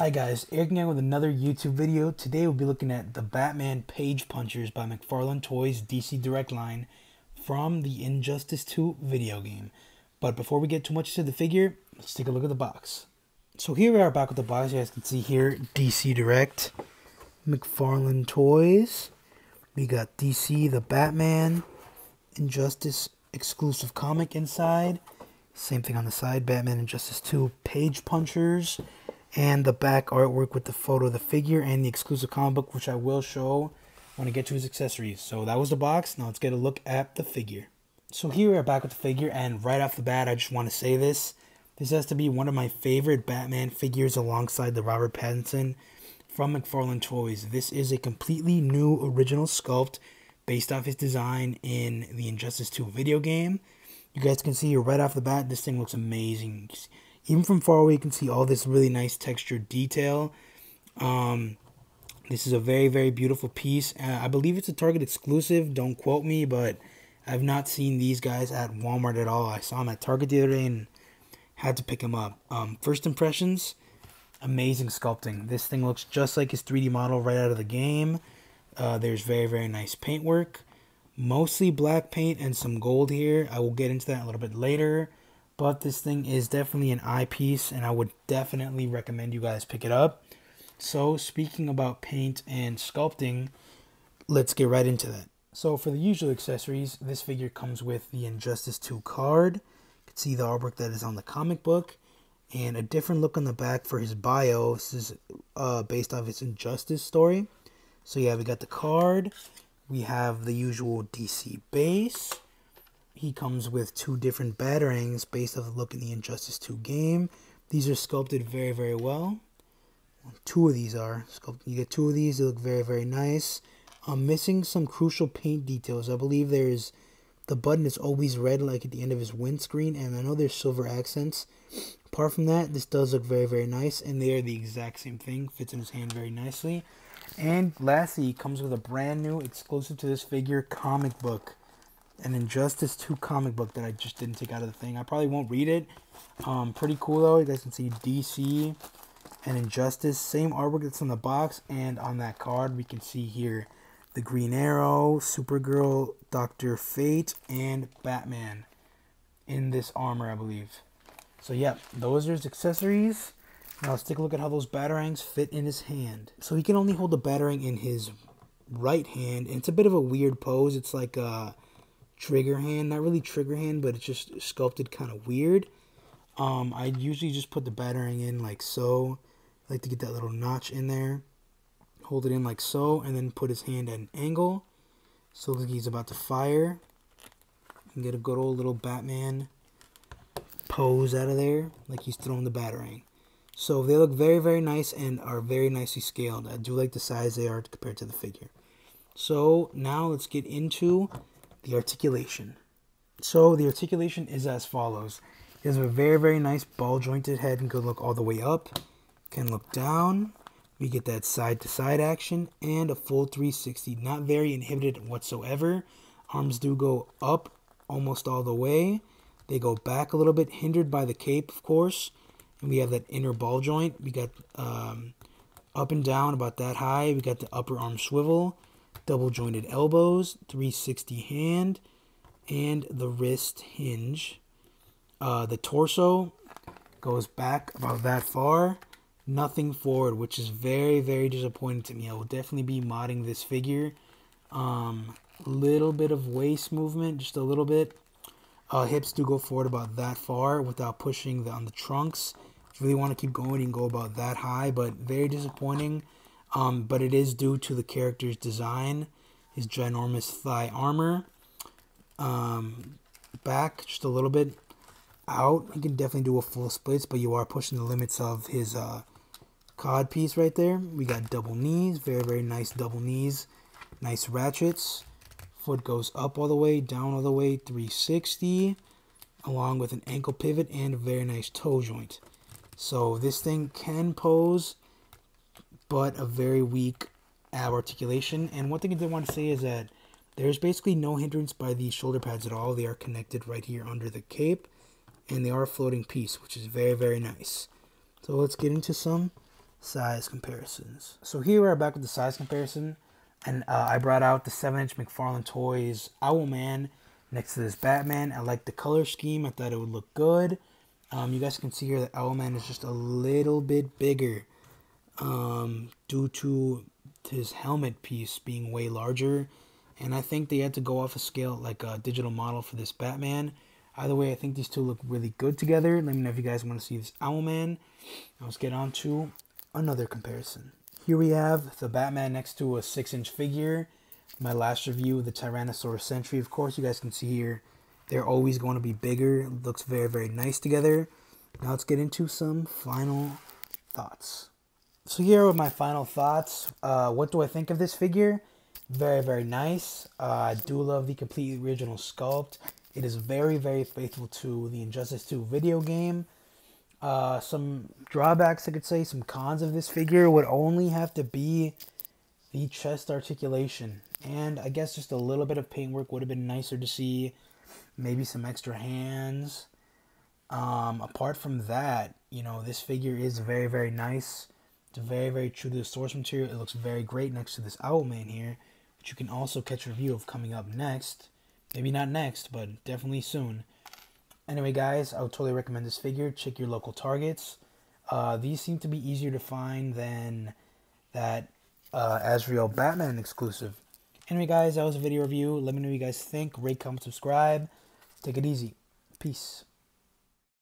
Hi guys, Eric again with another YouTube video. Today we'll be looking at the Batman Page Punchers by McFarlane Toys DC Direct line from the Injustice 2 video game. But before we get too much into the figure, let's take a look at the box. So here we are back with the box. You guys can see here, DC Direct, McFarlane Toys. We got DC, the Batman, Injustice exclusive comic inside. Same thing on the side, Batman Injustice 2 Page Punchers. And the back artwork with the photo of the figure and the exclusive comic book, which I will show when I get to his accessories. So that was the box. Now let's get a look at the figure. So here we are back with the figure, and right off the bat, I just want to say this. This has to be one of my favorite Batman figures alongside the Robert Pattinson from McFarlane Toys. This is a completely new original sculpt based off his design in the Injustice 2 video game. You guys can see here right off the bat, this thing looks amazing. Even from far away, you can see all this really nice textured detail. This is a very, very beautiful piece. I believe it's a Target exclusive. Don't quote me, but I've not seen these guys at Walmart at all. I saw them at Target the other day and had to pick them up. First impressions, amazing sculpting. This thing looks just like his 3D model right out of the game. There's very, very nice paintwork. Mostly black paint and some gold here. I will get into that a little bit later. But this thing is definitely an eye piece, and I would definitely recommend you guys pick it up. So speaking about paint and sculpting, let's get right into that. So for the usual accessories, this figure comes with the Injustice 2 card. You can see the artwork that is on the comic book, and a different look on the back for his bio. This is based off his Injustice story. So yeah, we got the card. We have the usual DC base. He comes with two different batarangs based off the look in the Injustice 2 game. These are sculpted very, very well. Two of these are sculpted. You get two of these. They look very, very nice. I'm missing some crucial paint details. I believe there's the button is always red, like at the end of his windscreen, and I know there's silver accents. Apart from that, this does look very, very nice, and they are the exact same thing. Fits in his hand very nicely. And lastly, he comes with a brand new, exclusive to this figure, comic book. An Injustice 2 comic book that I just didn't take out of the thing. I probably won't read it. Pretty cool though. You guys can see DC and Injustice. Same artwork that's on the box, and on that card we can see here the Green Arrow, Supergirl, Dr. Fate, and Batman in this armor, I believe. So yeah, those are his accessories. Now let's take a look at how those batarangs fit in his hand. So he can only hold the batarang in his right hand, and it's a bit of a weird pose. It's like a trigger hand, not really trigger hand, but it's just sculpted kind of weird. I usually just put the batarang in like so. I like to get that little notch in there, hold it in like so, and then put his hand at an angle so like he's about to fire, and get a good old little Batman pose out of there like he's throwing the batarang. So they look very, very nice and are very nicely scaled. I do like the size they are compared to the figure. So now let's get into the articulation. So the articulation is as follows. He has a very, very nice ball jointed head and can look all the way up. Can look down. We get that side to side action and a full 360. Not very inhibited whatsoever. Arms do go up almost all the way. They go back a little bit, hindered by the cape, of course. And we have that inner ball joint. We got up and down about that high. We got the upper arm swivel. Double jointed elbows, 360 hand, and the wrist hinge. The torso goes back about that far, nothing forward, which is very, very disappointing to me. I will definitely be modding this figure. Little bit of waist movement, just a little bit. Hips do go forward about that far without pushing on the trunks. If you really want to keep going, you can go about that high, but very disappointing. But it is due to the character's design, his ginormous thigh armor. Back just a little bit out. You can definitely do a full splits, but you are pushing the limits of his cod piece right there. We got double knees, very, very nice double knees. Nice ratchets. Foot goes up all the way, down all the way, 360, along with an ankle pivot and a very nice toe joint. So this thing can pose, but a very weak ab articulation. And one thing I did want to say is that there's basically no hindrance by these shoulder pads at all. They are connected right here under the cape, and they are a floating piece, which is very, very nice. So let's get into some size comparisons. So here we're back with the size comparison, and I brought out the 7-inch McFarlane Toys Owlman next to this Batman. I like the color scheme. I thought it would look good. You guys can see here that Owlman is just a little bit bigger due to his helmet piece being way larger, and I think they had to go off a scale like a digital model for this Batman. Either way, I think these two look really good together. Let me know if you guys want to see this Owlman. Now let's get on to another comparison. Here we have the Batman next to a 6-inch figure. My last review, the Tyrannosaurus Sentry. Of course, you guys can see here, they're always going to be bigger. It looks very, very nice together. Now let's get into some final thoughts. So here are my final thoughts. What do I think of this figure? Very, very nice. I do love the complete original sculpt. It is very, very faithful to the Injustice 2 video game. Some drawbacks, I could say, some cons of this figure would only have to be the chest articulation. And I guess just a little bit of paintwork would have been nicer to see. Maybe some extra hands. Apart from that, you know, this figure is very, very nice. It's very, very true to the source material. It looks very great next to this Owlman here, which you can also catch a review of coming up next. Maybe not next, but definitely soon. Anyway, guys, I would totally recommend this figure. Check your local Targets. These seem to be easier to find than that Azrael Batman exclusive. Anyway, guys, that was a video review. Let me know what you guys think. Rate, comment, subscribe. Take it easy. Peace.